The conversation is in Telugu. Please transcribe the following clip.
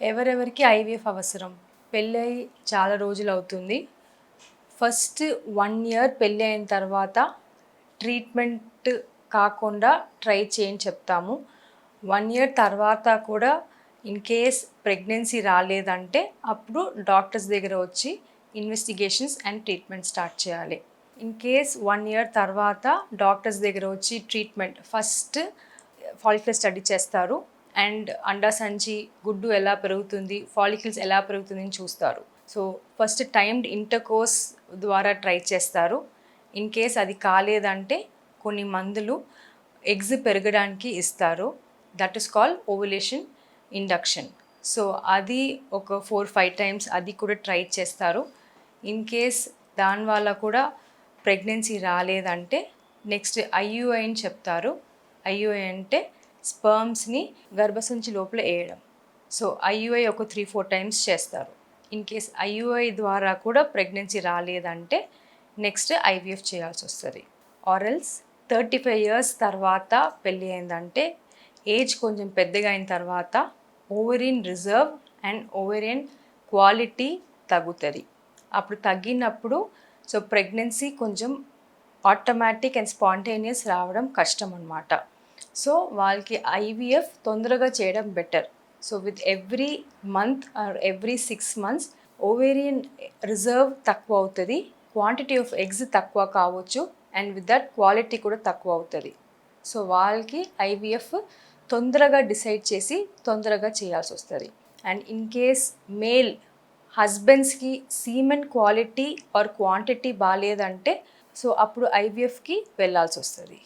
ఎవరెవరికి ఐవీఎఫ్ అవసరం? పెళ్ళై చాలా రోజులు అవుతుంది. ఫస్ట్ 1 ఇయర్ పెళ్ళి అయిన తర్వాత ట్రీట్మెంట్ కాకుండా ట్రై చేయని చెప్తాము. 1 ఇయర్ తర్వాత కూడా ఇన్ కేస్ ప్రెగ్నెన్సీ రాలేదంటే అప్పుడు డాక్టర్స్ దగ్గర వచ్చి ఇన్వెస్టిగేషన్స్ అండ్ ట్రీట్మెంట్ స్టార్ట్ చేయాలి. ఇన్ కేస్ 1 ఇయర్ తర్వాత డాక్టర్స్ దగ్గర వచ్చి ట్రీట్మెంట్ ఫస్ట్ ఫాలిక్యులర్ స్టడీ చేస్తారు అండ్ అండాసంచి గుడ్డు ఎలా పెరుగుతుంది, ఫాలికల్స్ ఎలా పెరుగుతుంది అని చూస్తారు. సో ఫస్ట్ టైమ్డ్ ఇంటర్కోర్స్ ద్వారా ట్రై చేస్తారు. ఇన్ కేస్ అది కాలేదంటే కొన్ని మందులు ఎగ్స్ పెరగడానికి ఇస్తారు. That is called ovulation induction. So అది ఒక 4-5 టైమ్స్ అది కూడా ట్రై చేస్తారు. ఇన్ కేస్ దానివల్ల కూడా ప్రెగ్నెన్సీ రాలేదంటే నెక్స్ట్ ఐయుఐ అని చెప్తారు. ఐయుఐ అంటే స్పర్మ్స్ని గర్భసంచి లోపల వేయడం. సో ఐయుఐ ఒక 3-4 టైమ్స్ చేస్తారు. ఇన్ కేస్ ఐయుఐ ద్వారా కూడా ప్రెగ్నెన్సీ రాలేదంటే నెక్స్ట్ ఐవీఎఫ్ చేయాల్సి వస్తుంది. ఆర్ఎల్స్ 35 ఇయర్స్ తర్వాత పెళ్ళి అయిందంటే ఏజ్ కొంచెం పెద్దగా అయిన తర్వాత ovarian reserve and ovarian quality తగ్గుతుంది. అప్పుడు తగ్గినప్పుడు సో ప్రెగ్నెన్సీ కొంచెం ఆటోమేటిక్ అండ్ స్పాంటేనియస్ రావడం కష్టం అన్నమాట. సో వాళ్ళకి ఐవీఎఫ్ తొందరగా చేయడం better. So with every month or every 6 months ovarian reserve తక్కువ అవుతుంది, క్వాంటిటీ ఆఫ్ ఎగ్స్ తక్కువ కావచ్చు అండ్ విత్ దట్ క్వాలిటీ కూడా తక్కువ అవుతుంది. సో వాళ్ళకి ఐవీఎఫ్ తొందరగా డిసైడ్ చేసి తొందరగా చేయాల్సి వస్తుంది. అండ్ ఇన్ కేస్ మేల్ హస్బెండ్స్కి సీమెన్ క్వాలిటీ ఆర్ క్వాంటిటీ బాగాలేదంటే సో అప్పుడు ఐవీఎఫ్కి వెళ్ళాల్సి వస్తుంది.